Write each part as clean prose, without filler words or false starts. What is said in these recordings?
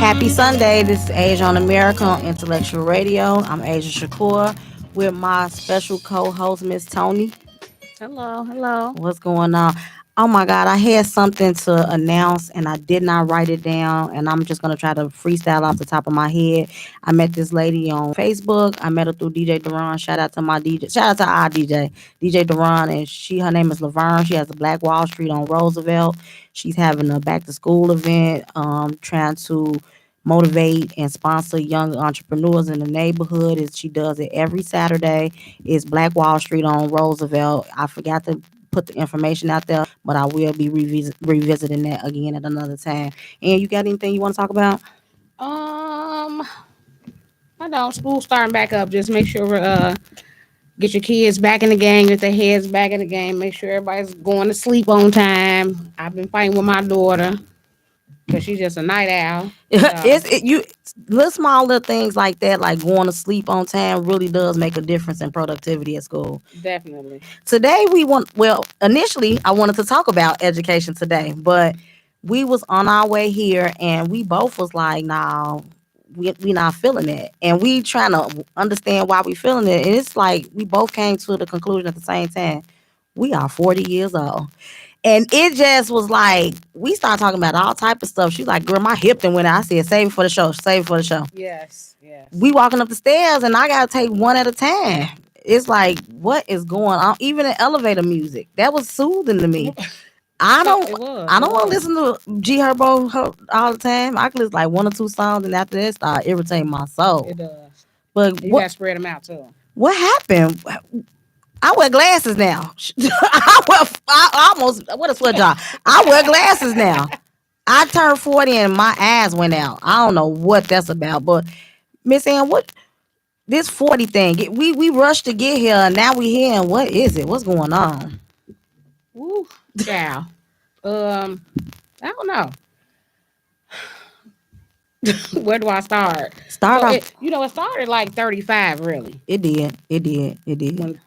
Happy Sunday. This is Asia on America on Intellectual Radio. I'm Asia Shakur with my special co-host, Miss Tony. Hello, hello. What's going on? Oh my God, I had something to announce and I did not write it down, and I'm just gonna try to freestyle off the top of my head. I met this lady on Facebook. I met her through DJ Duran. Shout out to my DJ. Shout out to our DJ Duran, and her name is Laverne. She has a Black Wall Street on Roosevelt. She's having a back to school event, trying to motivate and sponsor young entrepreneurs in the neighborhood. She does it every Saturday. It's Black Wall Street on Roosevelt. I forgot to put the information out there, but I will be revisiting that again at another time. And you got anything you want to talk about? Um, I don't. School starting back up. Just make sure get your kids back in the game, get their heads back in the game. Make sure everybody's going to sleep on time. I've been fighting with my daughter because she's just a night owl. You little small little things like that, like going to sleep on time, really does make a difference in productivity at school. Definitely. Today initially I wanted to talk about education today, but we was on our way here and we both was like, nah, we not feeling it, and we trying to understand why we feeling it, and it's like we both came to the conclusion at the same time. We are 40 years old. And it just was like, we started talking about all type of stuff. She's like, girl, my hip then went out. I said, save it for the show. Save it for the show. Yes, yes. We walking up the stairs and I got to take one at a time. It's like, what is going on? Even the elevator music, that was soothing to me. I don't want to listen to G Herbo all the time. I can listen like one or two songs, and after that, start irritating my soul. It does. But you got to spread them out too. What happened? I wear glasses now. What a sweat job. I wear glasses now. I turned 40 and my eyes went out. I don't know what that's about, but Miss Ann, what this 40 thing? We rushed to get here, and now we here, and what is it? What's going on? Woo, child. I don't know. Where do I start? It started like 35, really. It did.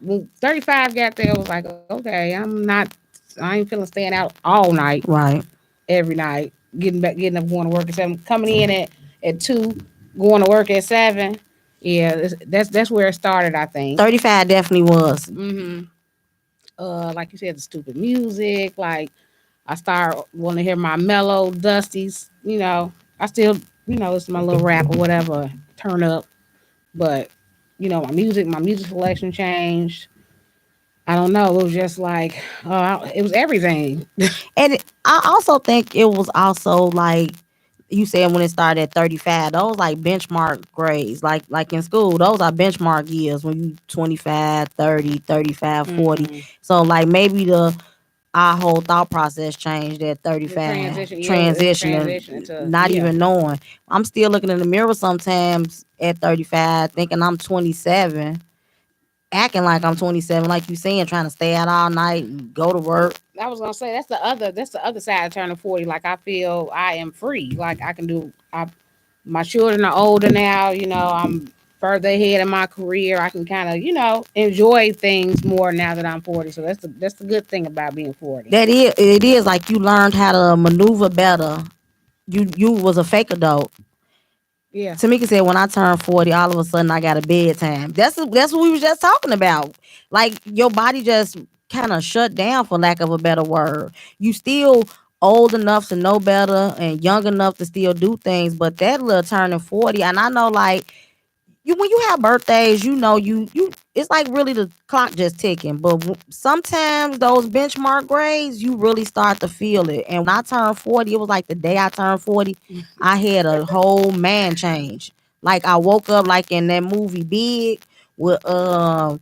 When 35 got there, I was like, okay, I ain't feeling staying out all night. Right. Every night. Getting up, going to work at 7, coming in at 2, going to work at 7. Yeah, that's where it started, I think. 35 definitely was. Mm-hmm. Like you said, the stupid music. Like, I start wanting to hear my mellow, dusties, I still, it's my little rap or whatever, turn up. But, my music selection changed. I don't know. It was just like, it was everything. And I also think it was also like, you said when it started at 35, those like benchmark grades, like in school, those are benchmark years when you 25, 30, 35, 40. Mm-hmm. So like maybe our whole thought process changed at 35. Transition to, not even knowing. I'm still looking in the mirror sometimes at 35, thinking I'm 27, acting like I'm 27, like you saying, trying to stay out all night, go to work. I was gonna say that's the other side of turning 40. Like, I feel I am free. Like, I can do. My children are older now. I'm further ahead in my career. I can kind of, enjoy things more now that I'm 40. So that's the good thing about being 40. It is like you learned how to maneuver better. You was a fake adult. Yeah. Tamika said when I turned 40, all of a sudden I got a bedtime. That's what we was just talking about. Like, your body just kind of shut down, for lack of a better word. You still old enough to know better and young enough to still do things, but that little turning 40, and I know like when you have birthdays, you it's like really the clock just ticking. But sometimes those benchmark grades, you really start to feel it. And when I turned 40, it was like the day I turned 40, I had a whole man change. Like, I woke up like in that movie Big with Tom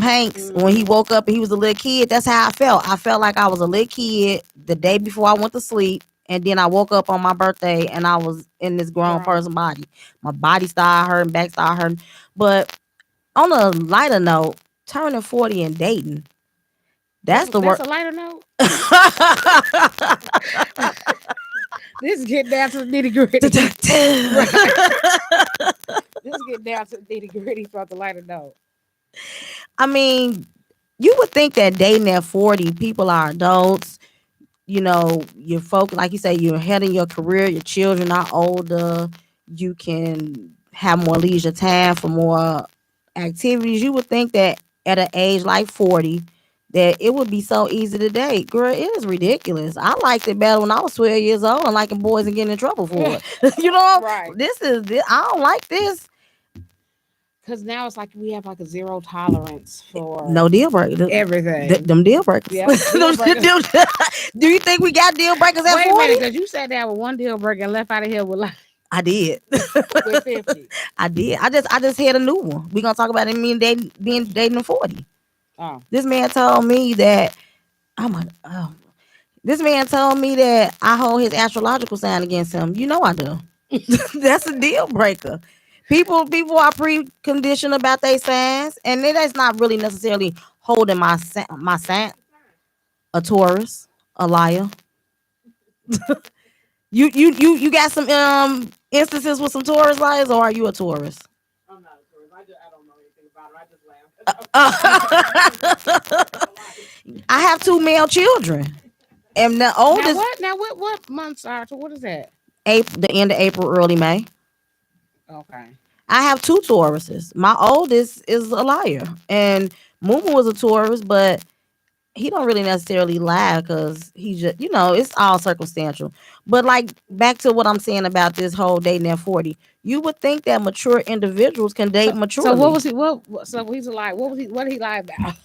Hanks. When he woke up and he was a little kid, that's how I felt. I felt like I was a little kid the day before I went to sleep. And then I woke up on my birthday and I was in this grown person body. My body started hurting, back started hurting. But on a lighter note, turning 40 and dating, that's the worst. That's a lighter note? This is getting down to the nitty gritty. This is getting down to the nitty gritty for the lighter note. I mean, you would think that dating at 40, people are adults. you're focused, like you say, you're ahead in your career, your children are older, you can have more leisure time for more activities. You would think that at an age like 40 that it would be so easy to date. Girl, it is ridiculous. I liked it better when I was 12 years old and liking boys and getting in trouble for it. Right. I don't like this. Because now it's like we have like a zero tolerance for No deal breaker. everything. Them deal breakers. Yep, deal breakers. Do you think we got deal breakers at Wait a minute, 40? because you sat down with one deal breaker and left out of here with like I did. with 50. I did. I just had a new one. We gonna talk about it. Me and being dating at 40. Oh. This man told me that I'm a. This man told me that I hold his astrological sign against him. You know I do. That's a deal breaker. People are preconditioned about their signs, and it is not really necessarily holding my sign. A Taurus, a liar. You got some instances with some Taurus liars, or are you a Taurus? I'm not a tourist. I don't know anything about it. I just laugh. I have two male children, and the Now oldest what? Now what months are? So what is that? April, the end of April, early May. Okay. I have two Tauruses. My oldest is a liar, and Mumu was a Taurus, but he don't really necessarily lie because he just it's all circumstantial. But like back to what I'm saying about this whole dating at 40, you would think that mature individuals can date So what maturely. was he? So he's a lie. What was he? What did he lie about?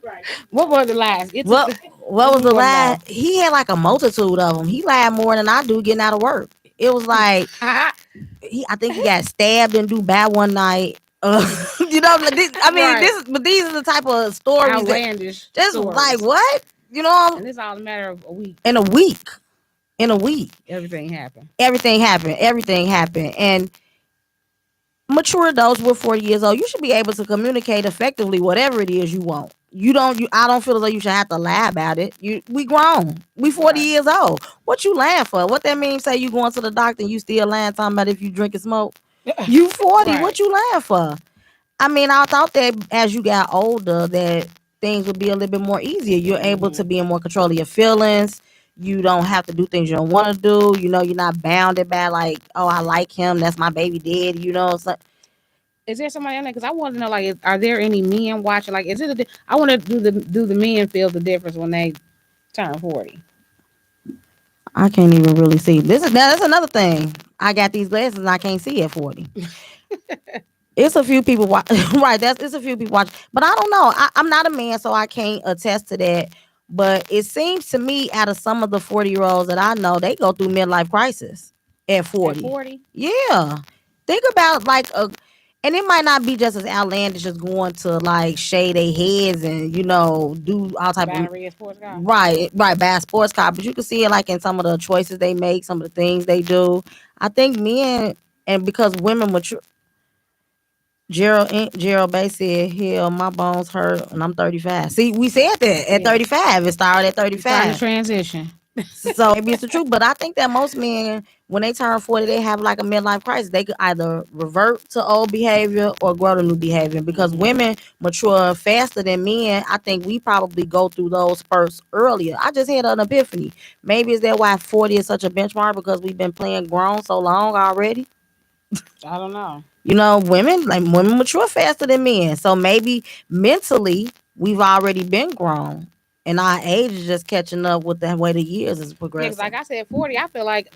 Right. What was the lies? What what What was we the want lie? to He had like a multitude of them. He lied more than I do getting out of work. It was like know? I think he got stabbed in Dubai one night. Like this, I mean, Right. but these are the type of stories that Outlandish just like stories. what And it's all a matter of a week. in a week. In a week, Everything happened. everything happened. Everything happened, and mature adults, we're 40 years old. You should be able to communicate effectively whatever it is you want. You don't. I don't feel as though you should have to lie about it. We grown. We 40 Right. years old. What you lying for? What that means? Say you going to the doctor and you still lying talking about if you drink and smoke. You 40. Right. What you lying for? I mean, I thought that as you got older, that things would be a little bit more easier. You're able to Hmm. be in more control of your feelings. You don't have to do things you don't want to do. You're not bounded by like, oh, I like him. That's my baby daddy. So Is there somebody on there? Because I want to know, like, are there any men watching? Like, is it? I want to do the men feel the difference when they turn 40? I can't even really see. That's another thing. I got these glasses and I can't see at 40. It's a few people watch right. It's a few people watch, but I don't know. I'm not a man, so I can't attest to that. But it seems to me, out of some of the 40-year-olds that I know, they go through midlife crisis at At 40. 40, Yeah, think about and it might not be just as outlandish as going to like shave their heads and do all type of battery is sports car. right buy a sports car, but you can see it like in some of the choices they make, some of the things they do. I think men, and because women mature. Gerald Bay said, "Hell, my bones hurt, and I'm 35." See, we said that at Yeah. 35. It started at You starting to 35. transition. So maybe it's the truth, but I think that most men, when they turn 40, they have like a midlife crisis. They could either revert to old behavior or grow to new behavior. Because Mhm. women mature faster than men, I think we probably go through those spurts earlier. I just had an epiphany. Maybe is that why 40 is such a benchmark because we've been playing grown so long already. I don't know. Women mature faster than men. So maybe mentally we've already been grown. And our age is just catching up with the way the years is Yeah, because like progressing. I said, 40. I feel like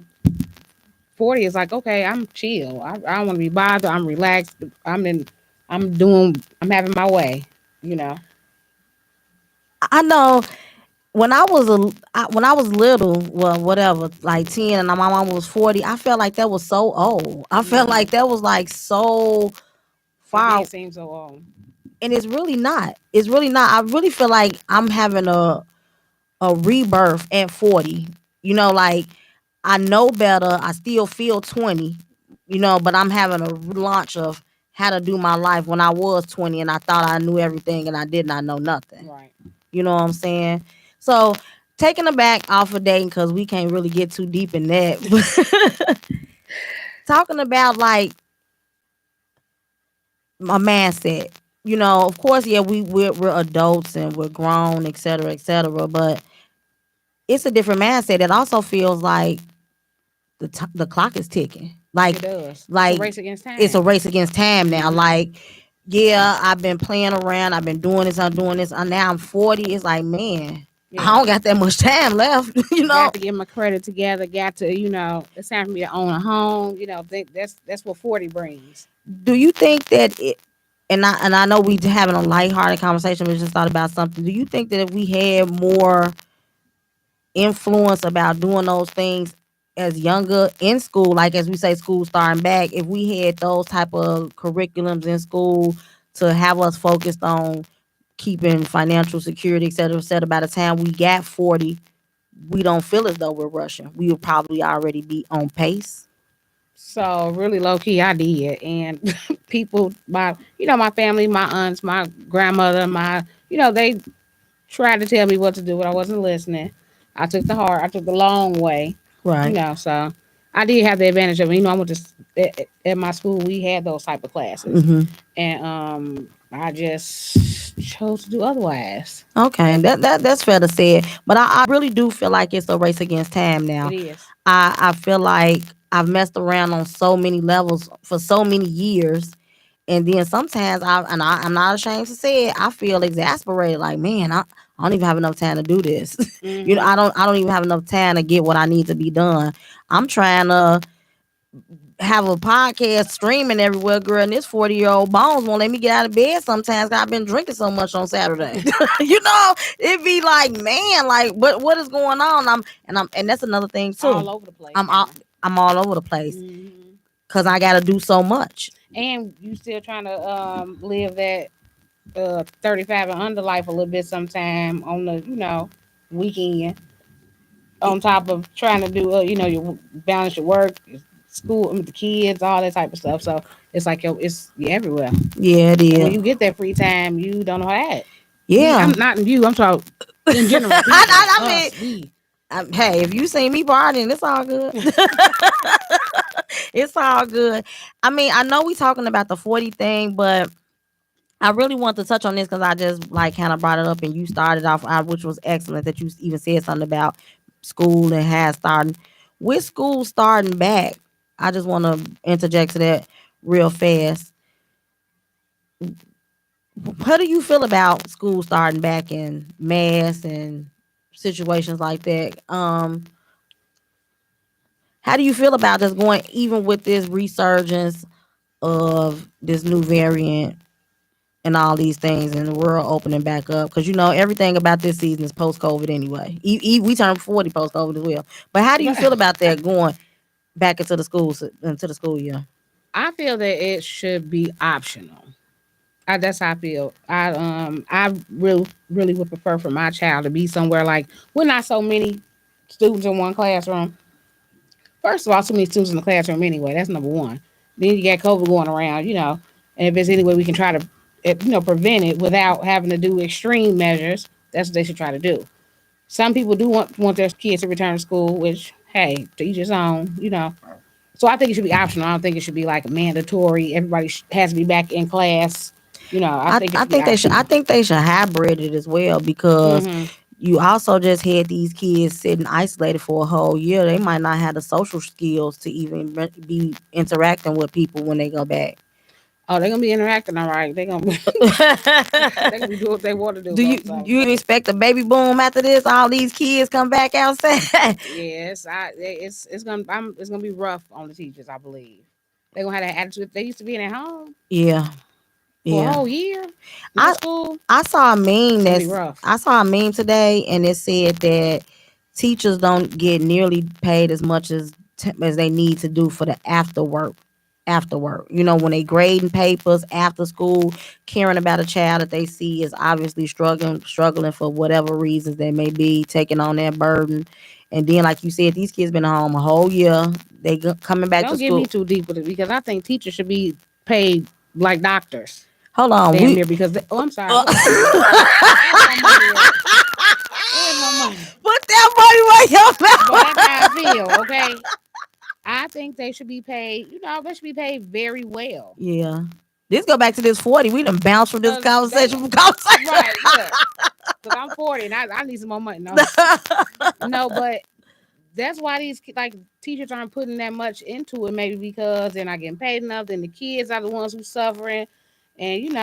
40 is like, okay, I'm chill. I don't want to be bothered. I'm relaxed. I'm doing. I'm having my way. You know. I know when I was little, well, whatever, like 10, and my mom was 40. I felt like that was so old. I felt Hmm. like that was like so It far, did seem so old. and it's really not. It's really not. I really feel like I'm having a rebirth at 40. Like I know better. I still feel 20, but I'm having a launch of how to do my life when I was 20 and I thought I knew everything and I did not know nothing. Right. You know what I'm saying? So taking it back off of dating because we can't really get too deep in that. Talking about like my mindset. Of course, yeah, we're adults and we're grown, et cetera, but it's a different mindset. It also feels like the clock is ticking. It does. It's a Like race against it's a time. race against time now. Mm-hmm. Like, yeah, I've been playing around. I've been doing this. I'm doing this. And now I'm 40. It's like, man, I Yeah. don't got that much time left. you know. Got to get my credit together. Got to, it's time for me to own a home. That's what 40 brings. Do you think that it? And I know we having a lighthearted conversation. We just thought about something. Do you think that if we had more influence about doing those things as younger in school, like as we say, school starting back, if we had those type of curriculums in school to have us focused on keeping financial security, et cetera, by the time we got 40, we don't feel as though we're rushing. We would probably already be on pace. So really low key, I did, and people, my family, my aunts, my grandmother, they tried to tell me what to do, but I wasn't listening. I took the long way, Right. So I did have the advantage of it. I went to at my school, we had those type of classes, Hmm. and I just chose to do otherwise. Okay, that's fair to say. But I really do feel like it's a race against time It now. is. I feel like I've messed around on so many levels for so many years, and then sometimes I'm not ashamed to say it. I feel exasperated. Like, man, I don't even have enough time to do this. Hmm. I don't even have enough time to get what I need to be done. I'm trying to have a podcast streaming everywhere, girl. And this 40-year-old bones won't let me get out of bed sometimes 'cause I've been drinking so much on Saturday. It be like, man, like what is going on? And that's another thing too. All over the place I'm all, now. I'm all over the place Hmm. because I gotta do so much. And you still trying to live that 35 and under life a little bit sometime on the weekend, on top of trying to do your balance your work, your school with the kids, all that type of stuff. So it's like it's everywhere. Yeah, it And when is. you get that free time, you don't know how to act. Yeah. I'm not you. I'm talking in general. People, I mean, us, we. hey, if you see me partying, it's all good. It's all good. I mean, I know we talking about the 40 thing, but I really want to touch on this because I just like kind of brought it up and you started off, which was excellent that you even said something about school and has starting. With school starting back, I just want to interject to that real fast. How do you feel about school starting back in mass and situations like that? How do you feel about this going, even with this resurgence of this new variant and all these things and the world opening back up? Because everything about this season is post COVID anyway. We turned 40 post COVID as well. But how do you feel about that going back into the school year? I feel that it should be optional. That's how I feel. I really would prefer for my child to be somewhere like we're not so many students in one classroom. First of all, too many students in the classroom anyway. That's number one. Then you got COVID going around, and if there's any way we can try to, prevent it without having to do extreme measures, that's what they should try to do. Some people do want their kids to return to school, which hey, to each his own. So I think it should be optional. I don't think it should be like mandatory. Everybody has to be back in class. I think it I should be think they should. I optional. think they should hybrid it as well because Hmm. you also just had these kids sitting isolated for a whole year. They might not have the social skills to even be interacting with people when they go back. Oh, they're gonna be interacting, all right. They're gonna they're gonna be doing what they want to do Do you most of you them. expect a baby boom after this? All these kids come back outside. Yes, it's gonna be rough on the teachers. I believe they're gonna have that attitude. They used to being at home Yeah, for a yeah. whole year, no I school. I saw a meme It's gonna be rough. I saw a meme today, and it said that teachers don't get nearly paid as much as they need to do for the after work. After work, when they grading papers after school, caring about a child that they see is obviously struggling for whatever reasons they may be, taking on that burden. And then, like you said, these kids been home a whole year. Coming back to Don't get me school. too deep with it because I think teachers should be paid like doctors, Hold on, damn we. near. Because oh, I'm sorry. What the hell? Where's my money at? Where's my money? Put that money where your But mouth. that's how I feel. Okay, I think they should be paid. They should be paid very well. Yeah. This go back to this 40. We done bounced from this Cause they conversation from conversation. right look. Cause I'm 40 and I need some more money. No, No, but that's why these like teachers aren't putting that much into it. Maybe because they're not getting paid enough. Then the kids are the ones who's suffering, and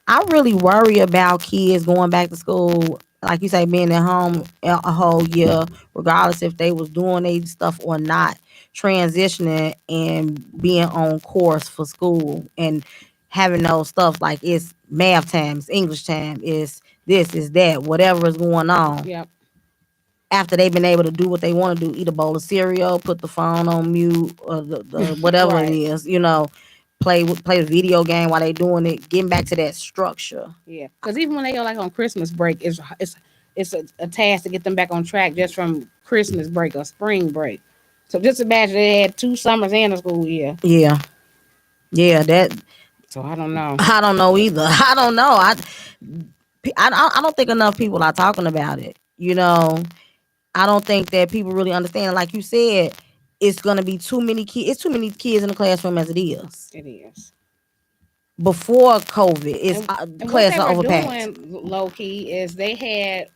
I really worry about kids going back to school, like you say, being at home a whole year, regardless if they was doing their stuff or not, transitioning and being on course for school and having those stuff like it's math time, it's English time, it's this, is that, whatever is going on. yep, After they've been able to do what they want to do, eat a bowl of cereal, put the phone on mute, or the whatever it right, is, play the video game while they doing it, getting back to that structure. yeah. Because even when they go like on Christmas break, it's a task to get them back on track just from Christmas break or spring break. So just imagine they had 2 summers and a school year. Yeah, yeah. That So I don't know. I don't know either. I don't know. I don't think enough people are talking about it. I don't think that people really understand. Like you said, it's gonna be too many kids. It's too many kids in the classroom as it is. It is. Before COVID, it's And what class they are were overpacked. doing low key is they had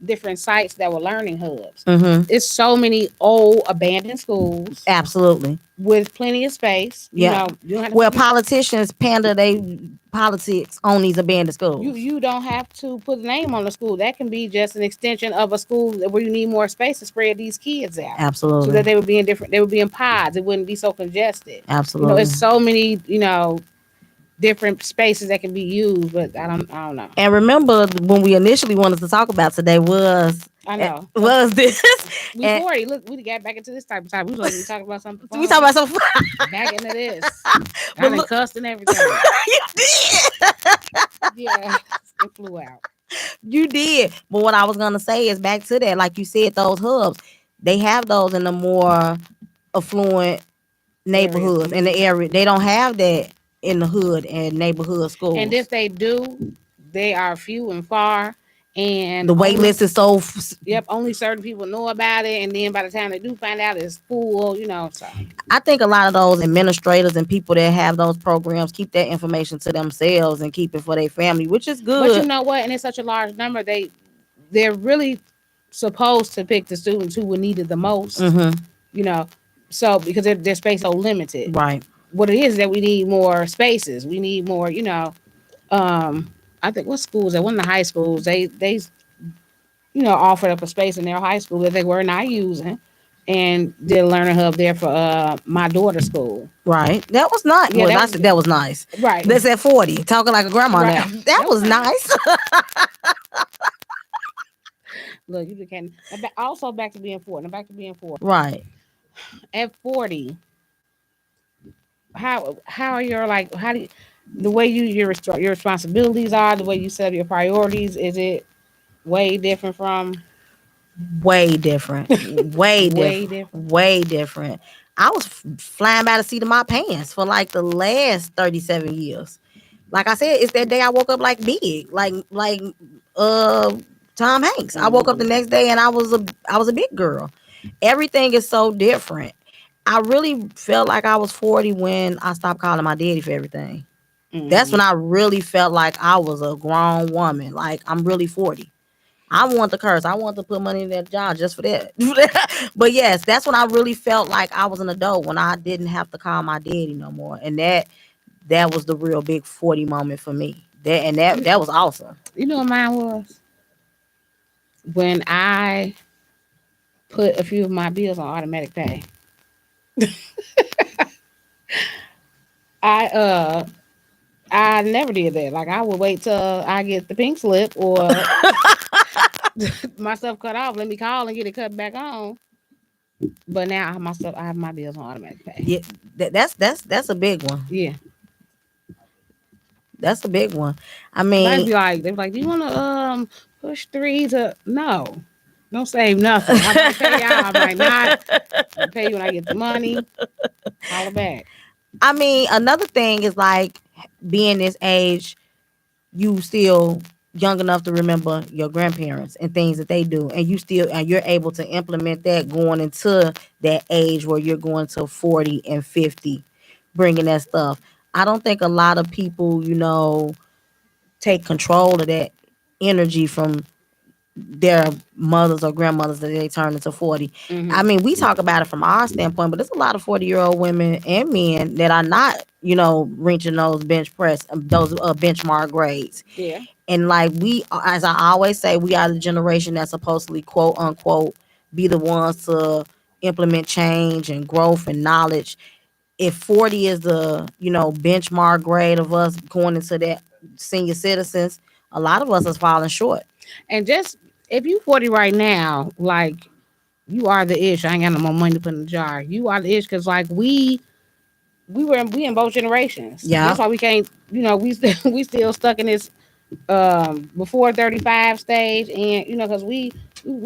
different sites that were learning hubs. Mm-hmm. It's so many old abandoned schools Absolutely. with plenty of space. Yeah. You don't have to Well, politicians pander they politics on these abandoned schools. you don't have to put a name on the school. That can be just an extension of a school where you need more space to spread these kids out. Absolutely. So that they would be in different. They would be in pods. It wouldn't be so congested. Absolutely. It's so many. Different spaces that can be used, but I don't know. And remember when we initially wanted to talk about today was I know. was this. We 40. Look, we got back into this type of time. We was like, we talking about something. We talk about something. Back into this. I done cussed and everything. You did. Yeah, it flew out. You did. But what I was gonna say is back to that, like you said, those hubs, they have those in the more affluent neighborhoods in the area. They don't have that in the hood and neighborhood schools. And if they do, they are few and far. And the wait list is so. Yep, only certain people know about it, and then by the time they do find out, it's full. So I think a lot of those administrators and people that have those programs keep that information to themselves and keep it for their family, which is good. But you know what? And it's such a large number. They're really supposed to pick the students who would need it the most. Mm-hmm. So because their space so limited, right? What it is that we need more spaces. We need more. I think what schools at one of the high schools they offered up a space in their high school that they were not using, and did a learning hub there for my daughter's school. Right, that was nice. Yeah, that was nice. Right, that's at 40, talking like a grandma now. That was nice. Look, you can also back to being 40. Back to being 40. Right. At 40, how are your how do you, the way your responsibilities are, the way you set up your priorities, is it way different from? Way different. Way different. Way different. I was flying by the seat of my pants for like the last 37 years. Like I said, it's that day I woke up like big, like Tom Hanks. I woke up the next day and I was a big girl. Everything is so different. I really felt like I was 40 when I stopped calling my daddy for everything. Mm-hmm. That's when I really felt like I was a grown woman. Like I'm really 40. I want to curse. I want to put money in that job just for that. But yes, that's when I really felt like I was an adult, when I didn't have to call my daddy no more. And that was the real big 40 moment for me. That was awesome. You know what mine was? When I put a few of my bills on automatic pay. I never did that. Like I would wait till I get the pink slip or my stuff cut off. Let me call and get it cut back on. But now I have my bills on automatic pay. Yeah, that's a big one. Yeah, that's a big one. I mean, they'd be like, do you want to push 3 to no? Don't save nothing. I might pay y'all. I might not. I'll pay you when I get the money. Holler back. I mean, another thing is like being this age, you still young enough to remember your grandparents and things that they do, and you're able to implement that going into that age where you're going to 40 and 50, bringing that stuff. I don't think a lot of people, take control of that energy from their mothers or grandmothers that they turn into 40. I Mm-hmm. mean, we talk about it from our standpoint, but there's a lot of 40-year-old women and men that are not, reaching those bench press, those benchmark grades. Yeah. And like we, as I always say, we are the generation that's supposedly quote unquote be the ones to implement change and growth and knowledge. If 40 is the benchmark grade of us going into that senior citizens, a lot of us is falling short. And just if you 40 right now, like you are the ish. I ain't got no more money to put in the jar. You are the ish because like we in both generations. Yeah. That's why we can't. We still we still stuck in this before 35 stage, and because we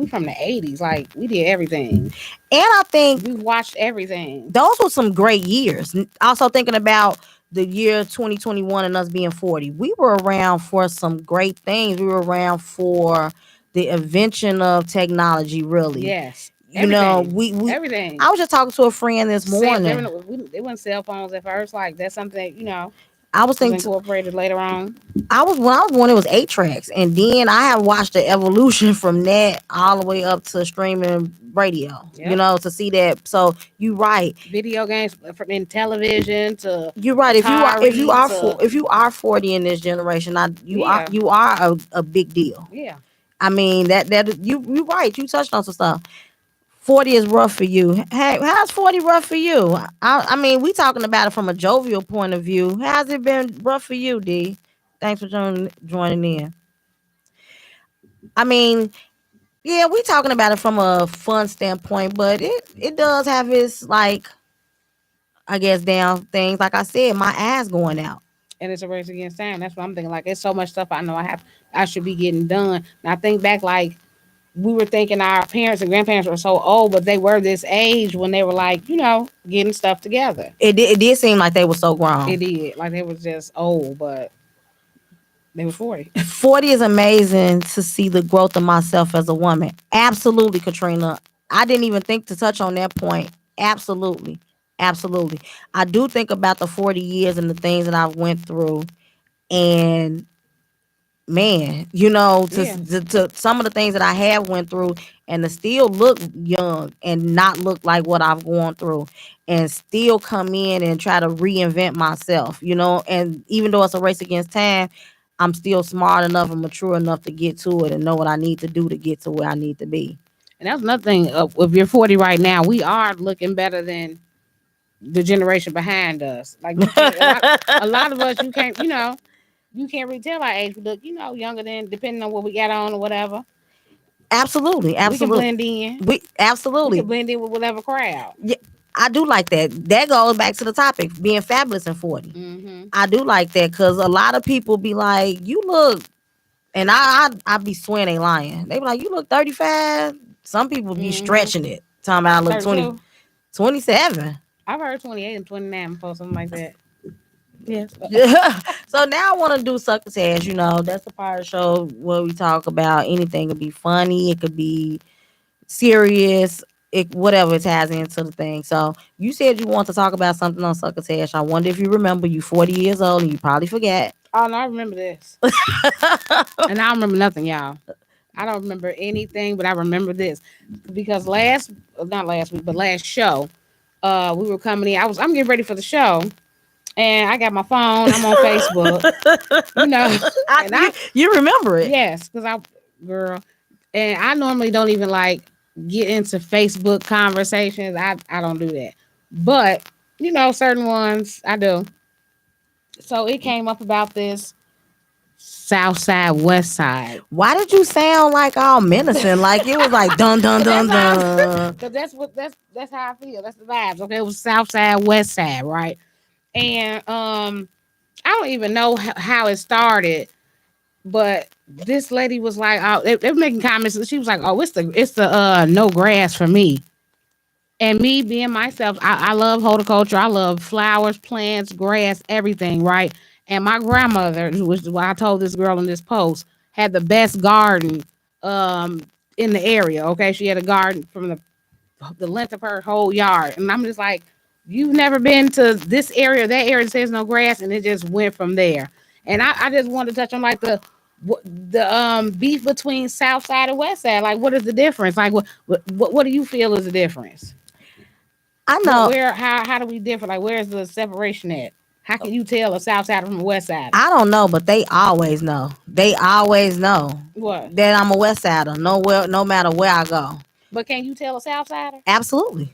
from the 80s. Like we did everything. And I think We watched everything. those were some great years. Also thinking about the year 2021 and us being 40, we were around for some great things. We were around for the invention of technology, really. Yes, You know, everything, we everything. I was just talking to a friend this There morning. were no, they weren't cell phones at first. Like that's something I was was thinking incorporated later on. I was when I was born, it was 8 tracks, and then I have watched the evolution from that all the way up to streaming radio. Yep. To see that. So you right. Video games from in television to You're right. Atari to If you are 40 in this generation, yeah, you are a big deal. yeah. I mean that you right. You touched on some stuff. 40 is rough for you. Hey, how's 40 rough for you? I mean, we talking about it from a jovial point of view. How's it been rough for you, D? Thanks for joining in. I mean, yeah, we talking about it from a fun standpoint, but it does have its like I guess down things. Like I said, my ass going out. And it's a race against time. That's what I'm thinking. Like, it's so much stuff I know I should be getting done. And I think back, like, we were thinking our parents and grandparents were so old, but they were this age when they were like, getting stuff together. It did seem like they were so grown. It did. Like, they was just old, but they were 40. 40 is amazing to see the growth of myself as a woman. Absolutely, Katrina. I didn't even think to touch on that point. Absolutely. Absolutely. I do think about the 40 years and the things that I've went through, and man, Yeah. to some of the things that I have went through, and to still look young and not look like what I've gone through, and still come in and try to reinvent myself, and even though it's a race against time, I'm still smart enough and mature enough to get to it and know what I need to do to get to where I need to be. And that's another thing. If you're 40 right now, we are looking better than the generation behind us. Like, a lot of us, you can't really tell our age. We look, younger than, depending on what we got on or whatever. Absolutely, We can absolutely. blend in. We We absolutely. can blend in with whatever crowd. Yeah, I do like that. That goes back to the topic being fabulous in 40. Mm-hmm. I do like that because a lot of people be like, "You look," and I be swearing they lying. They be like, "You look 35." Some people be Mm-hmm. stretching it, talking about I look 32. 27. I've heard 28 and 29 before, something like that. Yes. So now I want to do succotash. That's the part of the show where we talk about anything. It could be funny, it could be serious, whatever it ties into the thing. So you said you want to talk about something on succotash. I wonder if you remember. You 40 years old and you probably forget. Oh, no, I remember this. And I don't remember nothing, y'all. I don't remember anything, but I remember this. Because not last week, but last show, we were coming in. I'm getting ready for the show. And I got my phone. I'm on Facebook, and you remember it. yes, girl, and I normally don't even like get into Facebook conversations. I don't do that, but certain ones I do. So it came up about this South Side, West Side. Why did you sound like all menacing? Like it was like dun dun dun dun. Because that's how I feel. That's the vibes. Okay, it was South Side, West Side, right? And I don't even know how it started, but this lady was like, oh, they were making comments. She was like, oh, it's the no grass for me. And me being myself, I love horticulture. I love flowers, plants, grass, everything, right? And my grandmother, which is what I told this girl in this post, had the best garden in the area. Okay, she had a garden from the length of her whole yard, and I'm just like, you've never been to this area, that area that says no grass, and it just went from there. And I just wanted to touch on like the beef between South Side and West Side. Like, what is the difference? Like, what do you feel is the difference? I know. Where how do we differ? Like, where's the separation at? How can you tell a South Sider from a West Sider? I don't know, but they always know. They always know What? that I'm a West Sider. No matter where I go. But can you tell a South Sider? Absolutely.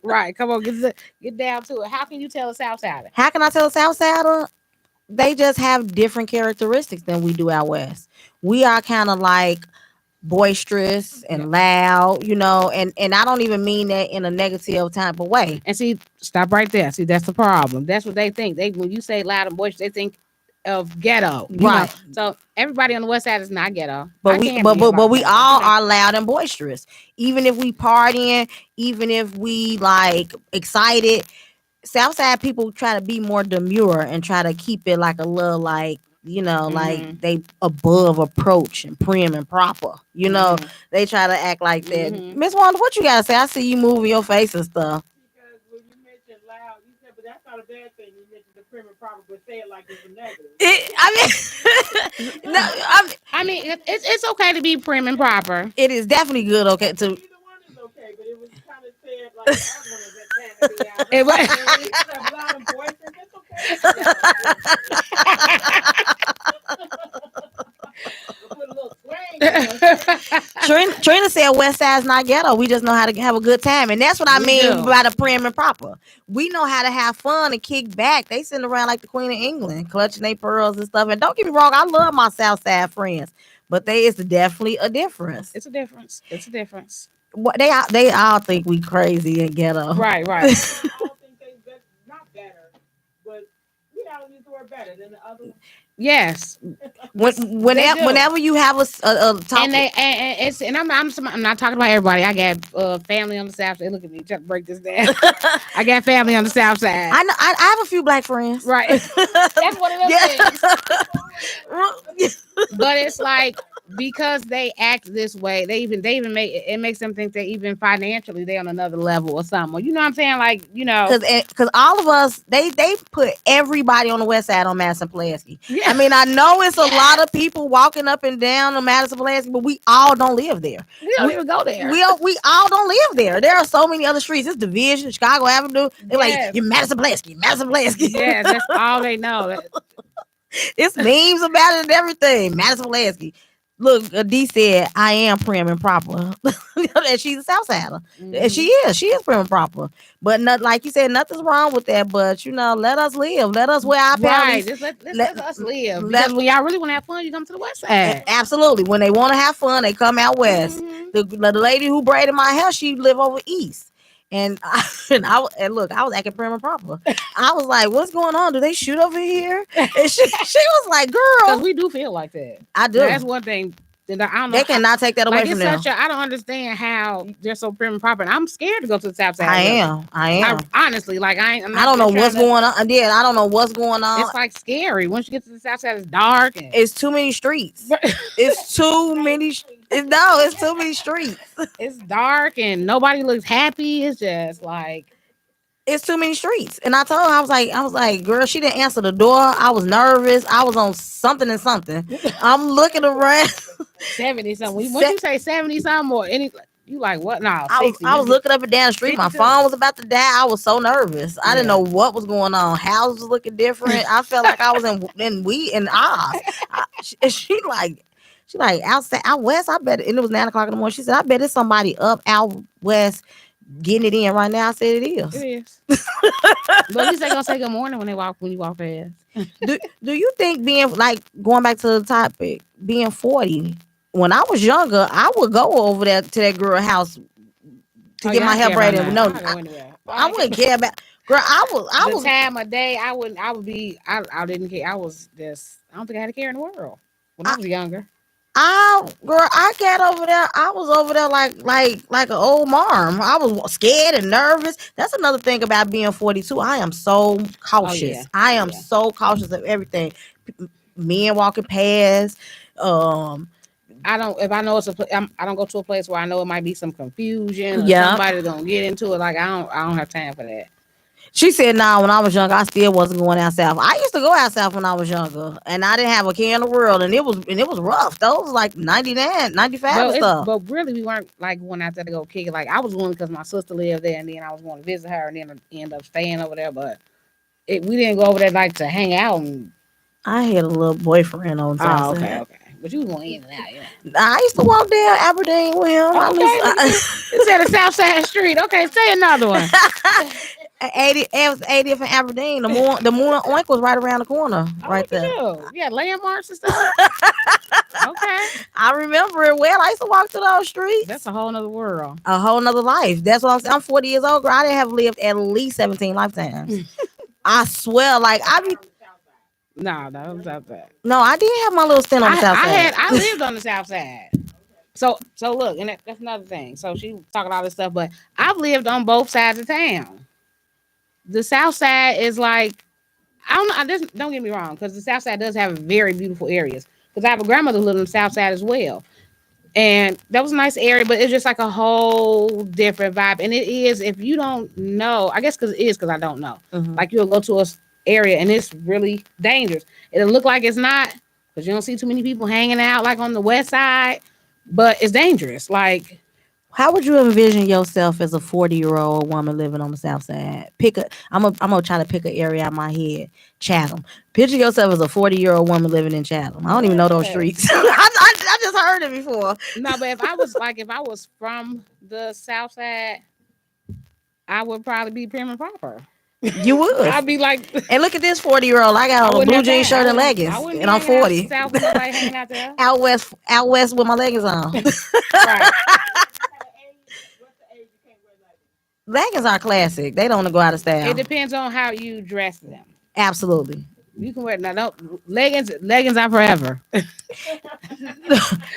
Right. Come on, get down to it. How can you tell a South Sider? How can I tell a South Sider? They just have different characteristics than we do out West. We are kind of like boisterous and loud, and I don't even mean that in a negative type of way. And see, stop right there. See, that's the problem. That's what they think. When you say loud and boisterous, they think of ghetto, right? So everybody on the West Side is not ghetto, but we all are loud and boisterous. Even if we partying, even if we like excited, Southside people try to be more demure and try to keep it like a little like like they above approach and prim and proper. They try to act like that. Miss Wanda, what you gotta say? I see you moving your face and stuff. Because when you mentioned loud, you said, but that's not a bad thing. You mentioned the prim and proper, but say it like it's a negative. I mean, it's okay to be prim and proper. It is definitely good. Okay, to. Either one is okay, but it was kind of said like I wanted that to be out. It was loud and boisterous. It's okay. Trina said West Side's not ghetto. We just know how to have a good time. And that's what I mean by the prim and proper. We know how to have fun and kick back. They sitting around like the Queen of England, clutching their pearls and stuff. And don't get me wrong, I love my South Side friends. But it's definitely a difference. It's a difference. It's a difference. They all think we crazy and ghetto. Right. I don't think they not better, but we gotta use the word better than the other one. Yes. Whenever you have a topic, and I'm not talking about everybody. I got family on the South Side. Look at me, trying to break this down. I got family on the South Side. I know. I have a few black friends. Right. That's what it is. But it's like because they act this way, they even make it makes them think that even financially they on another level or something. You know what I'm saying? Like because all of us they put everybody on the West Side on Madison Pulaski. Yeah. I mean, I know it's a lot of people walking up and down on Madison Pulaski, but we all don't live there. We don't even go there. We all don't live there. There are so many other streets. It's Division, Chicago Avenue. They're like, you're Madison Pulaski. Yeah, that's all they know. It's memes about it and everything. Madison Pulaski. Look, D said, I am prim and proper. And she's a Southsider. And she is prim and proper. But not, like you said, nothing's wrong with that. But, let us live. Let us wear our panties. Right, let us live. Because when y'all really want to have fun, you come to the West Side. Absolutely. When they want to have fun, they come out West. The lady who braided my hair, she live over East. And look, I was acting prim and proper. I was like, "What's going on? Do they shoot over here?" And she was like, "Girl, because we do feel like that. I do. That's one thing. I don't know. They cannot take that away from them. I don't understand how they're so prim and proper. And I'm scared to go to the South Side. I am. Honestly, like I don't know what's going on. Yeah, I don't know what's going on. It's like scary. Once you get to the South Side, it's dark. It's too many streets. It's too many. It's too many streets. It's dark and nobody looks happy. It's just like it's too many streets. And I told her, I was like, girl, she didn't answer the door. I was nervous. I was on something and something. I'm looking around. 70 something. When you say 70 something or any, you like what? No, I was looking up and down the street. My phone was about to die. I was so nervous. I didn't know what was going on. Houses was looking different. I felt like I was in Oz. She like outside out west. I bet, and it was 9:00 in the morning. She said, "I bet it's somebody up out west getting it in right now." I said, "It is." It is. But at least they gonna say good morning when you walk past. Do you think being like going back to the topic, being 40? When I was younger, I would go over there to that girl house to get my hair braided. No, I wouldn't care about. Girl, I was time of day. I didn't care. I don't think I had a care in the world when I was younger. I got over there. I was over there like an old marm. I was scared and nervous. That's another thing about being 42. I am so cautious. Oh, yeah. I am so cautious of everything. Men walking past. I don't. If I know I don't go to a place where I know it might be some confusion. Or somebody's gonna get into it. Like I don't have time for that. She said, "Nah, when I was younger, I still wasn't going out south. I used to go out south when I was younger, and I didn't have a care in the world, and it was rough. Those was like 99, 95 and stuff. But really we weren't like going out there to go kick it. Like I was going because my sister lived there, and then I was going to visit her, and then end up staying over there. But we didn't go over there like to hang out. And I had a little boyfriend on the south okay, side. okay. But you was going in and out, yeah. I used to walk down Aberdeen with him. It's at the South Side Street. Okay, say another one. 80th and Aberdeen. The moon oink was right around the corner, right there. Yeah, landmarks and stuff. Okay, I remember it well. I used to walk through those streets. that's a whole nother world. A whole nother life. That's what I'm saying. I'm 40 years old, girl. I didn't have lived at least 17 lifetimes. I swear, like I be. No, that was South Side. No, I did have my little stint on the south side. I lived on the South Side. So look, and that's another thing. So she talking all this stuff, but I've lived on both sides of town. The South Side is like I don't know. Don't get me wrong, because the South Side does have very beautiful areas. Because I have a grandmother who lived on the South Side as well, and that was a nice area, but it's just like a whole different vibe. And it is, if you don't know, I guess because it is because I don't know. Mhm. Like you'll go to a area and it's really dangerous. It'll look like it's not because you don't see too many people hanging out like on the west side, but it's dangerous. Like, How would you envision yourself as a 40-year-old woman living on the south side? I'm gonna try to pick an area out of my head. Chatham. Picture yourself as a 40-year-old woman living in Chatham. I don't even know those streets. I just heard it before. no, but if I was from the South Side, I would probably be prim and proper. You would. I'd be like, And look at this 40-year-old. I got on a blue jean shirt and leggings, and I'm 40. South with nobody hanging out there. Out west with my leggings on. Right. Leggings are classic. They don't go out of style. It depends on how you dress them. Absolutely. You can wear leggings. Leggings are forever.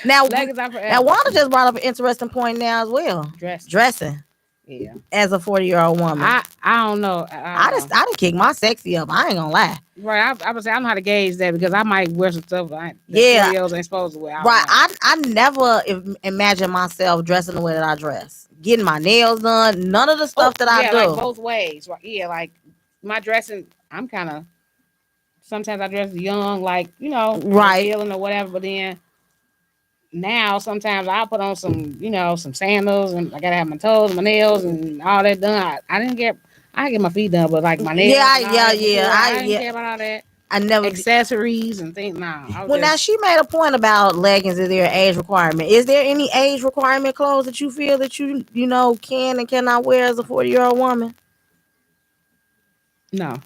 Now, Leggings are forever. now Wanda just brought up an interesting point now as well. Dressing Yeah. as a 40-year-old woman. I don't know. I just kick my sexy up. I ain't gonna lie. Right. I would say I don't know how to gauge that because I might wear some stuff Yeah. videos ain't supposed to wear. Right. I never imagine myself dressing the way that I dress. Getting my nails done. None of the stuff that I do. Like both ways. Right. Yeah, like my dressing, I'm kind of sometimes I dress young, like, Right. feeling or whatever, but then now sometimes I'll put on some, some sandals and I gotta have my toes and my nails and all that done. I get my feet done, but like my nails. Yeah. I didn't care about all that. I never Accessories and things. Now she made a point about leggings. Is there an age requirement? Is there any age requirement clothes that you feel that you can and cannot wear as a 40-year-old woman? No.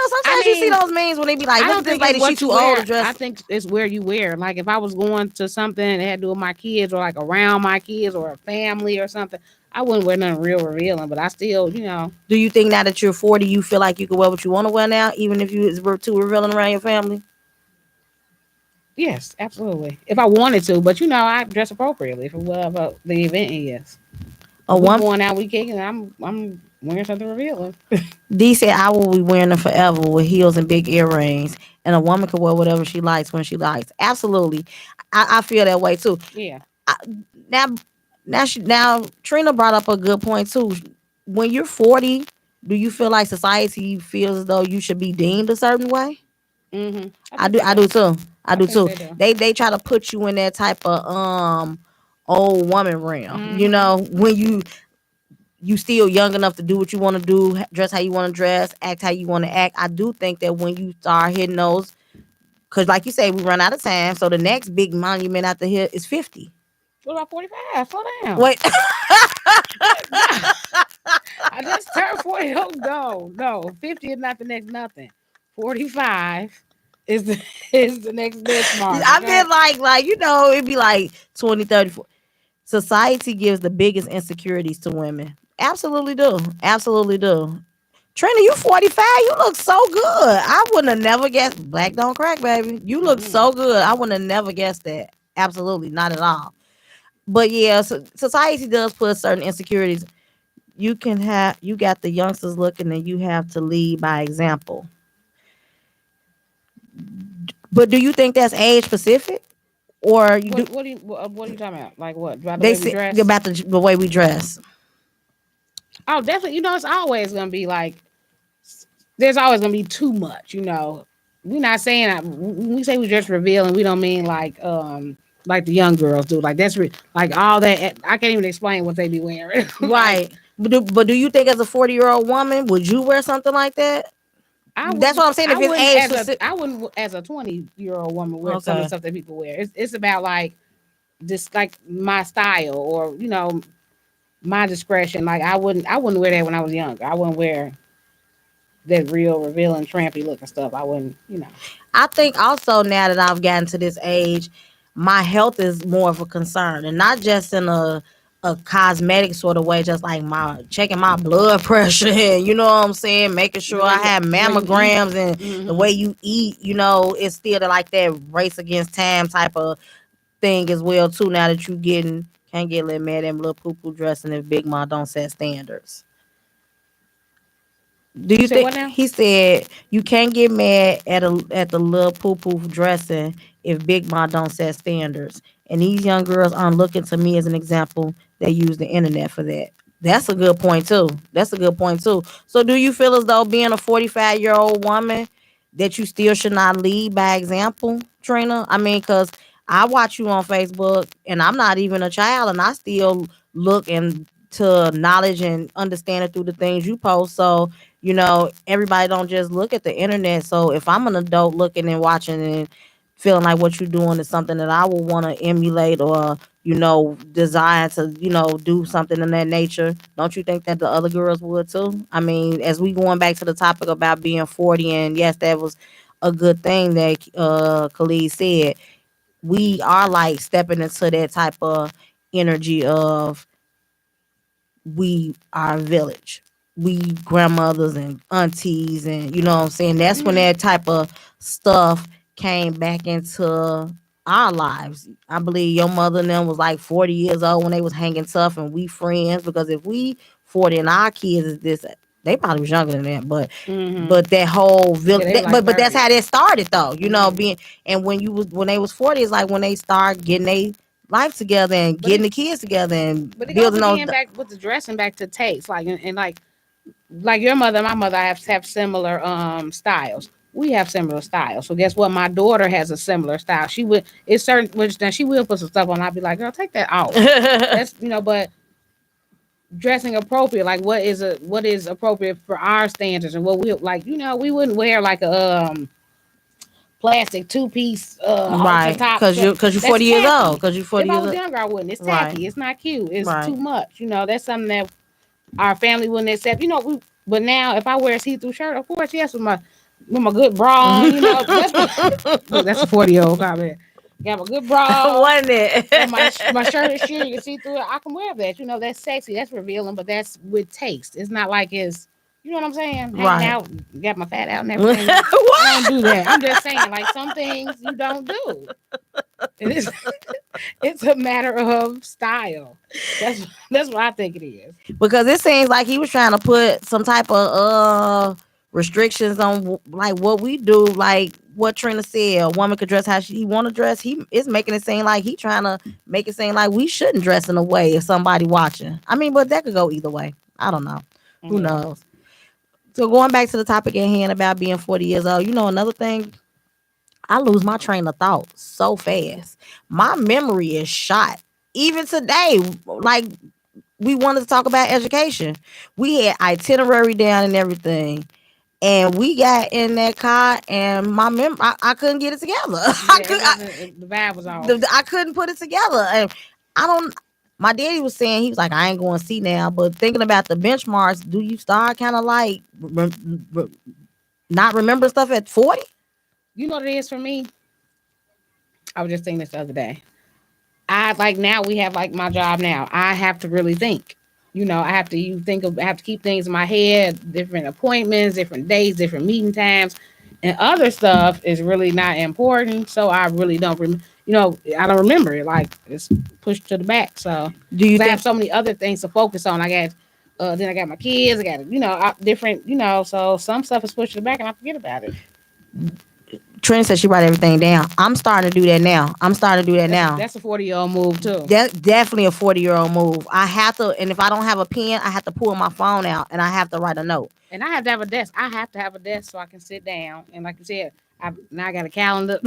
Sometimes you see those memes when they be like, "Look at this lady, she too old to dress." I think it's where you wear. Like if I was going to something that had to do with my kids or like around my kids or a family or something, I wouldn't wear nothing real revealing. But I still, Do you think now that you're 40, you feel like you can wear what you want to wear now, even if you were too revealing around your family? Yes, absolutely. If I wanted to, but I dress appropriately for whatever the event is. Going out, we kicking. I'm wearing something revealing. D said, "I will be wearing them forever with heels and big earrings, and a woman can wear whatever she likes when she likes." Absolutely, I feel that way too. Yeah. Now Trina brought up a good point too. When you're 40, do you feel like society feels as though you should be deemed a certain way? Mm-hmm. I do too. I do too. They They try to put you in that type of old woman realm. Mm-hmm. When you still young enough to do what you want to do, dress how you want to dress, act how you want to act. I do think that when you start hitting those, because like you say, we run out of time. So the next big monument out the hill is 50. What about 45? Slow down. Wait. I just turned 40. Oh, no. 50 is not the next nothing. 45 is the next benchmark. I feel like it'd be like 20, 30, 40. Society gives the biggest insecurities to women. Absolutely do. Absolutely do. Trina, you 45. You look so good. I wouldn't have never guessed. Black don't crack, baby. You look so good. I wouldn't have never guessed that. Absolutely. Not at all. But yeah, society does put certain insecurities. You got the youngsters looking and you have to lead by example. But do you think that's age specific? Or what are you talking about? Like what? About the They way we say dress? about the way we dress. Oh, definitely. It's always gonna be like there's always gonna be too much. We're not saying when we say we just revealing, we don't mean like the young girls do. Like that's like all that. I can't even explain what they be wearing. Like Right. But do you think as a 40-year-old woman, would you wear something like that? That's what I'm saying. If it's age specific. I wouldn't as a 20-year-old woman wear some of the Okay. stuff that people wear. It's about like just like my style or my discretion. Like I wouldn't wear that when I was younger. I wouldn't wear that real revealing trampy looking stuff. I wouldn't. I think also now that I've gotten to this age, my health is more of a concern, and not just in a cosmetic sort of way, just like my checking my blood pressure, and you know what I'm saying, making sure I have The way you eat. mammograms and the way you eat. It's still like that race against time type of thing as well too. Now that you getting can't get let mad at little poo poo dressing if Big Mom don't set standards. Do You you said what think now? he said you can't get mad at the little poo poo dressing if Big Ma don't set standards? And these young girls aren't looking to me as an example. They use the internet for that. That's a good point too. That's a good point too. So do you feel as though being a 45-year-old woman that you still should not lead by example, Trina? I mean, because I watch you on Facebook and I'm not even a child and I still look into knowledge and understanding through the things you post. So everybody don't just look at the internet. So if I'm an adult looking and watching and feeling like what you're doing is something that I would want to emulate or desire to do something in that nature, don't you think that the other girls would too? I mean, as we going back to the topic about being 40, and yes, that was a good thing that Khalid said. We are like stepping into that type of energy of we our village. We grandmothers and aunties and you know what I'm saying. That's when Hmm. that type of stuff came back into our lives. I believe your mother and them was like 40 years old when they was hanging tough and we friends because if we 40 and our kids is this, they probably was younger than that, but Hmm. that whole Yeah, village, they were like but that's 30. how that started though. Hmm. Being and when they was 40, it's like when they start getting their life together and But getting it the kids together and but it goes building those. again back with the dressing back to taste. Like and like your mother and my mother have similar styles. We have similar styles. So guess what? My daughter has a similar style. She would it's certain which now she will put some stuff on. I'll be like, girl, take that off. That's but dressing appropriate, like what is appropriate for our standards and what we like, we wouldn't wear like a plastic two-piece halter Right, top cause shirt. you're That's 40 years old. tacky. Cause you're If 40 I years was old. younger, I wouldn't. It's Right, tacky. It's not cute. It's too right. much. That's something that our family wouldn't accept. But now if I wear a see-through shirt, of course, yes, with my good bra on, that's look, that's a 40-year-old comment. Got my good bra, Wasn't got my it? shirt and shoe. You can see through it. I can wear that. That's sexy. That's revealing, but that's with taste. It's not like it's what I'm saying? Hanging Right. out, got my fat out and everything. I don't What? do that. I'm just saying, like some things you don't do. It is it's a matter of style. That's what I think it is. Because it seems like he was trying to put some type of restrictions on like what we do, like what Trina said. A woman could dress how she want to dress. He is making it seem like he trying to make it seem like we shouldn't dress in a way if somebody watching. I mean, but that could go either way. I don't know. Who Yeah. knows? So going back to the topic at hand about being 40 years old, another thing, I lose my train of thought so fast. My memory is shot. Even today, like we wanted to talk about education. We had itinerary down and everything. And we got in that car and I couldn't get it together. Yeah, it wasn't. The vibe was off. I couldn't put it together. And I don't my daddy was saying, he was like, I ain't going to see now. But thinking about the benchmarks, do you start kind of like not remember stuff at 40? You know what it is for me? I was just thinking this the other day. I like now we have like my job now. I have to really think. I have to I have to keep things in my head, different appointments, different days, different meeting times, and other stuff is really not important. So I really don't I don't remember it. Like it's pushed to the back. So Do you because I have think so many other things to focus on. I got then I got my kids. I got different. So some stuff is pushed to the back and I forget about it. Trina said she write everything down. I'm starting to do that now. That's a 40-year-old move too. That's definitely a 40-year-old move. I have to, and if I don't have a pen, I have to pull my phone out and I have to write a note. And I have to have a desk. I have to have a desk so I can sit down. And like you said, now I got a calendar.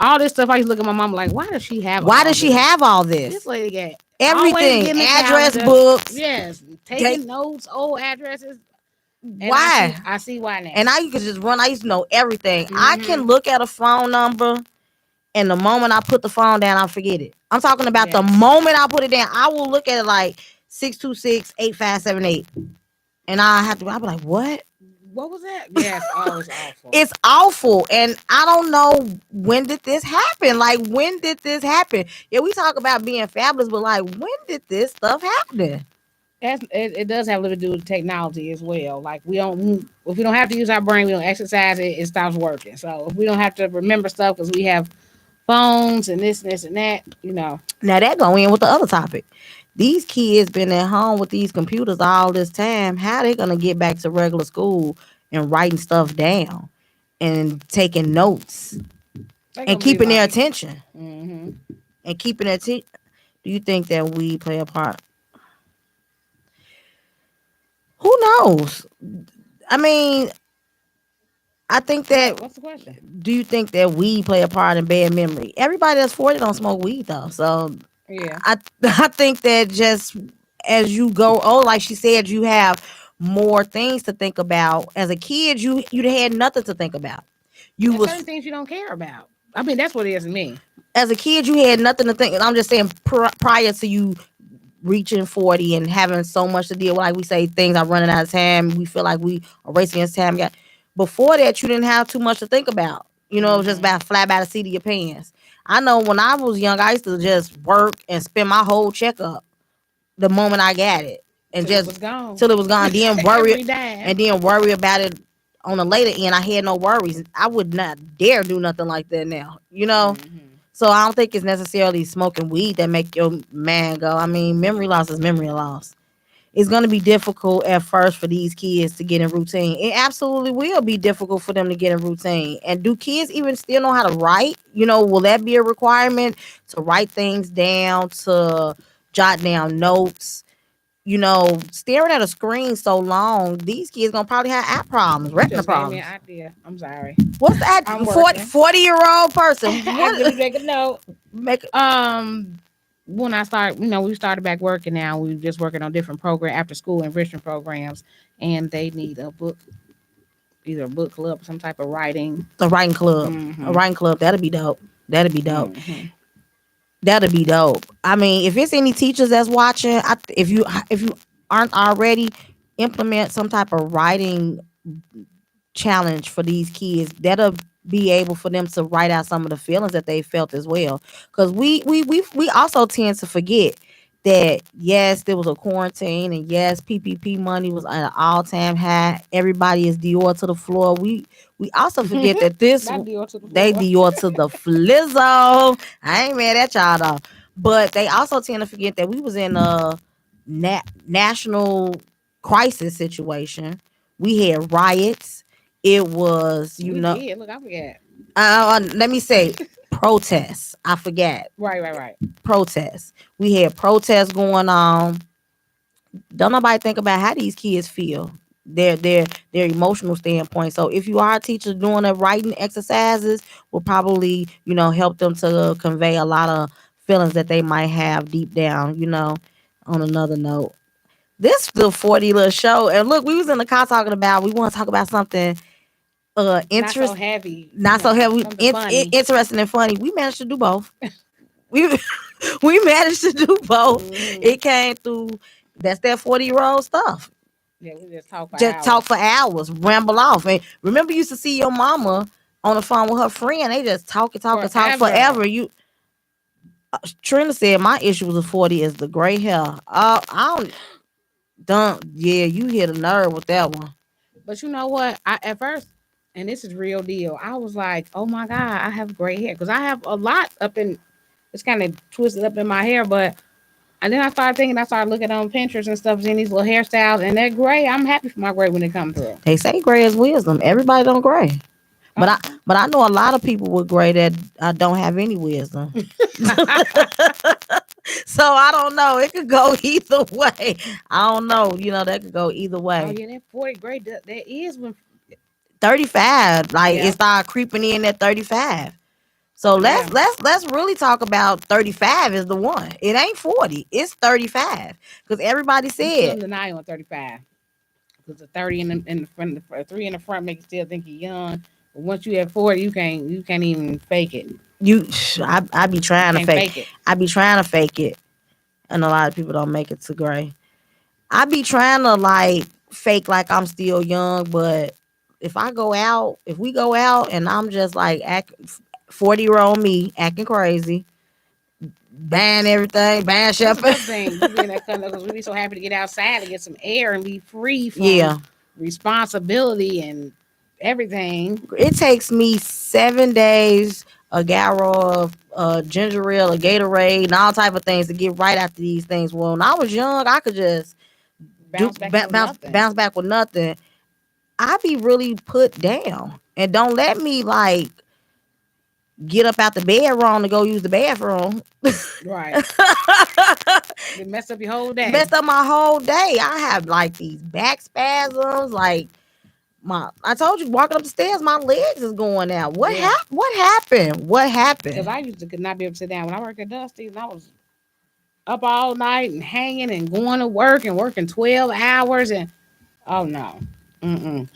All this stuff. I used to look at my mom like, why does she have? Why does she have all This this? lady got Everything, getting the address calendar. books. Yes, taking notes, old addresses. And Why? I see why now. And I used to just run. I used to know everything. I can look at a phone number, and the moment I put the phone down, I forget it. I'm talking about the moment I put it down. I will look at it like 626-8578, and I'll be like, what? What was that? Yes, it's awful. It's awful, and I don't know when did this happen. Like, when did this happen? Yeah, we talk about being fabulous, but like, when did this stuff happen? It does have a little to do with technology as well. Like, if we don't have to use our brain, we don't exercise it, it stops working. So if we don't have to remember stuff because we have phones and this and that, Now that go in with the other topic. These kids been at home with these computers all this time. How they gonna get back to regular school and writing stuff down and taking notes and keeping their attention and keeping their attention? Do you think that we play a part? Who knows? I mean, I think that. What's the question? Do you think that weed play a part in bad memory? Everybody that's 40 don't smoke weed though. So yeah, I think that just as you go old, like she said, you have more things to think about. As a kid, you had nothing to think about. Certain things you don't care about. I mean, that's what it is to me. As a kid, you had nothing to think. I'm just saying, prior to you reaching 40 and having so much to deal with, like we say, things are running out of time. We feel like we are racing against time. Before that, you didn't have too much to think about. It was just about fly by the seat of your pants. I know when I was young, I used to just work and spend my whole checkup the moment I got it, and till it was gone. Then worry about it on the later end. I had no worries. I would not dare do nothing like that now. So I don't think it's necessarily smoking weed that make your man go. I mean, memory loss is memory loss. It's going to be difficult at first for these kids to get in routine. It absolutely will be difficult for them to get in routine. And do kids even still know how to write? Will that be a requirement to write things down, to jot down notes? Staring at a screen so long, these kids gonna probably have eye problems, retina problems. Gave me an idea. I'm sorry. What's that? 40-year-old person. What? Make a note. When I started, we started back working now. We're just working on different program after school enrichment programs, and they need a book, either a book club or some type of writing. A writing club. A writing club. That'd be dope. That'd be dope. I mean, if it's any teachers that's watching, if you aren't already, implement some type of writing challenge for these kids. That'll be able for them to write out some of the feelings that they felt as well. Because we also tend to forget that yes, there was a quarantine, and yes, PPP money was at an all-time high. Everybody is Dior to the floor. We also forget that this they Dior to the flizzo. I ain't mad at y'all though, but they also tend to forget that we was in a national crisis situation. We had riots. It was, Look, I forget. Let me say protests. I forgot. Right. Protests. We had protests going on. Don't nobody think about how these kids feel. Their emotional standpoint. So if you are a teacher doing the writing exercises, will probably, help them to convey a lot of feelings that they might have deep down, on another note. This is the 40 little show. And look, we was in the car talking about, we want to talk about something not so heavy. Interesting and funny. We managed to do both. we managed to do both. It came through. That's that 40-year-old stuff. Yeah, we just talk for hours, ramble off. And remember, you used to see your mama on the phone with her friend. They just talk forever. Trina said my issue with the 40 is the gray hair. You hit a nerve with that one. But you know what? At first, and this is real deal, I was like, oh my God, I have gray hair. Because I have a lot it's kind of twisted up in my hair. And then I started looking on Pinterest and stuff, seeing these little hairstyles. And that gray, I'm happy for my gray when it comes through. They say gray is wisdom. Everybody don't gray. But I Okay. but I know a lot of people with gray that don't have any wisdom. So I don't know. It could go either way. I don't know. That could go either Oh way. yeah, that 40 grade that is when 35, like it yeah. started creeping in at 35. So let's Yeah. let's let's really talk about 35 is the one. It ain't 40. It's 35 because everybody You still said in denial on 35. Because the 30 in the front, the three in the front make you still think you're young. But once you have 40, you can't even fake it. you. I be You trying to can't fake. fake it. I be trying to fake it, and a lot of people don't make it to gray. I be trying to like fake like I'm still young, but if we go out and I'm just like 40-year-old me acting crazy, buying everything, buying That's shopping. another thing. We be in that kind of because we be so happy to get outside and get some air and be free from Yeah, responsibility and everything. it takes me 7 days, a gallon of ginger ale, a Gatorade, and all type of things to get right after these things. Well, when I was young, I could just Bounce back in with nothing. bounce back with nothing. I be really put down, and don't let me like get up out the bed wrong to go use the bathroom. Right. It mess up your whole day. Messed up my whole day. I have like these back spasms, like I told you, walking up the stairs, my legs is going out. Yeah. What happened? What Because happened? I used to could not be able to sit down. When I worked at Dusty's, I was up all night and hanging and going to work and working 12 hours. And oh no.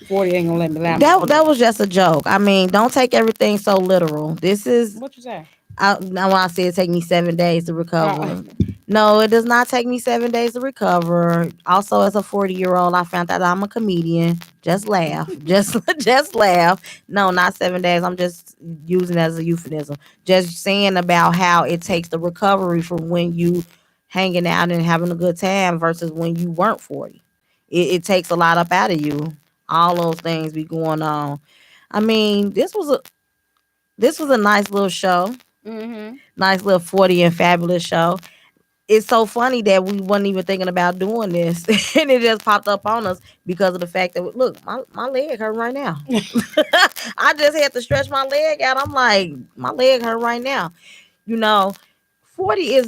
40 ain't going to let me laugh. That was just a joke. I mean, don't take everything so literal. This is What you say? now when I said it take me 7 days to Uh, recover. No, it does not take me 7 days to recover. Also, as a 40-year-old, I found out I'm a comedian. Just laugh. Just laugh. No, not 7 days. I'm just using it as a euphemism. Just saying about how it takes the recovery from when you hanging out and having a good time versus when you weren't 40. It takes a lot up out of you. All those things be going on. I mean, this was a nice little show. mm-hmm. Nice little 40 and fabulous show. It's so funny that we wasn't even thinking about doing this and it just popped up on us because of the fact that look, my leg hurt right now. I just had to stretch my leg out. I'm like, my leg hurt right now. you know 40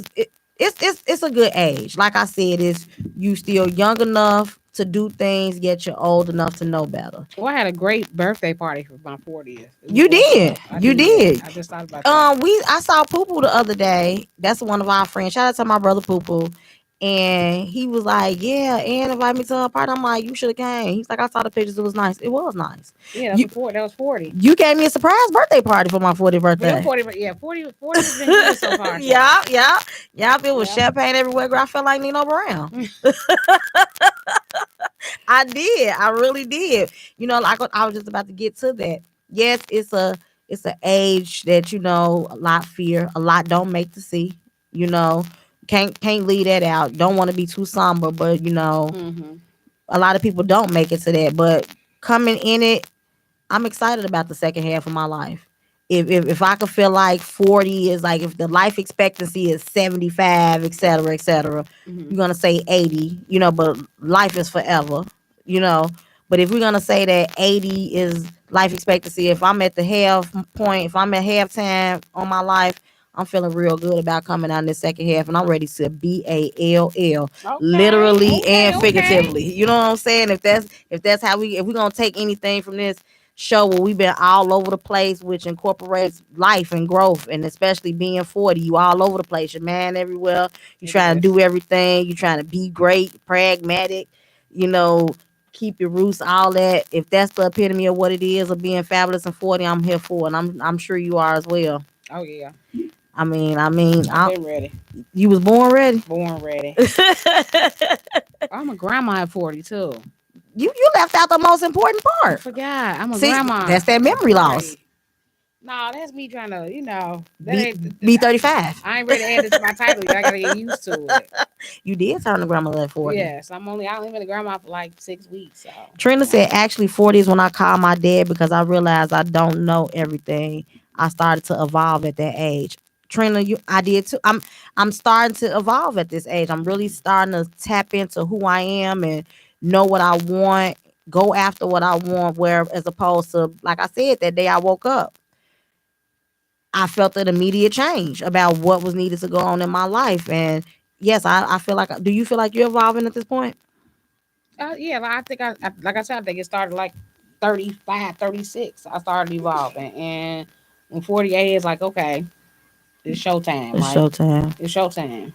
it's a good age. Like I said, is you still young enough to do things, yet you're old enough to know better. Well, I had a great birthday party for my 40th. It was You awesome. did. I You did. did. I just thought about that. I saw Poo Poo the other day. That's one of our friends. Shout out to my brother Poo Poo. And he was like, "Yeah, and invite me to a party." I'm like, "You should have came." He's like, "I saw the pictures. It was nice. It was nice." Yeah, You that was 40. you gave me a surprise birthday party for my 40th For your birthday. 40, but yeah, 40 has been good so far. So. Yeah, yeah, yeah. It was Yeah. champagne everywhere. Girl, I felt like Nino Brown. I did. I really did. Like I was just about to get to that. Yes, it's an age that a lot fear, a lot don't make to see. You know, can't leave that out. Don't want to be too somber, but Mm-hmm. a lot of people don't make it to that. But coming in it, I'm excited about the second half of my life. If I could feel like 40 is like, if the life expectancy is 75, et cetera, et cetera, Mm-hmm. you're gonna say 80, but life is forever, you know. But if we're gonna say that 80 is life expectancy, if I'm at the half point, if I'm at halftime on my life, I'm feeling real good about coming out in the second half, and I'm ready to BALL, Okay, literally okay, and okay. figuratively. You know what I'm saying? If that's how if we're gonna take anything from this show where we've been all over the place, which incorporates life and growth, and especially being 40, you all over the place. You're man everywhere. You It trying to is. do everything. You trying to be great, pragmatic. You know, keep your roots, all that. If that's the epitome of what it is of being fabulous and 40, I'm here for it. And I'm sure you are as well. Oh yeah, I've I been ready, you was born ready. born ready. you I'm a grandma at 40 too. you left out the most important I part. forgot. I'm a See, grandma. that's that That's memory loss. right. No, that's me trying to, that Be ain't. be 35. I ain't ready to add it to my title yet. I gotta get used to it. You did turn the grandmother at 40. Yes, I only been a grandma for like 6 weeks. So Trina said actually 40 is when I called my dad because I realized I don't know everything. I started to evolve at that age. Trina, I did too. I'm starting to evolve at this age. I'm really starting to tap into who I am and know what I want. go after what I want. Where as opposed to, like I said, that day I woke up, I felt an immediate change about what was needed to go on in my life. And yes, I feel like. Do you feel like you're evolving at this point? Yeah, like, I think like I said, I think it started like 35, 36. I started evolving, and when 48 is like, okay, it's showtime. It's Like showtime. it's showtime.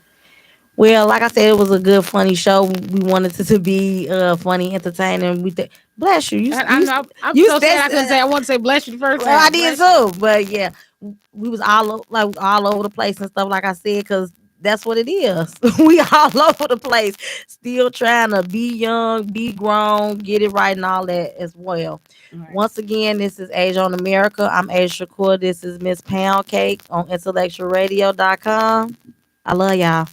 Well, like I said, it was a good, funny show. We wanted it to be funny, entertaining. Bless you. I know. I'm You so sad I couldn't said. say. I want to say bless you the first Well, I time. did Bless you. too, but yeah, we was all over the place and stuff. Like I said, because that's what it is. We all over the place, still trying to be young, be grown, get it right, and all that as well. All right. Once again, this is Age on America. I'm Age Shakur. This is Miss Pound Cake on IntellectualRadio.com. I love y'all.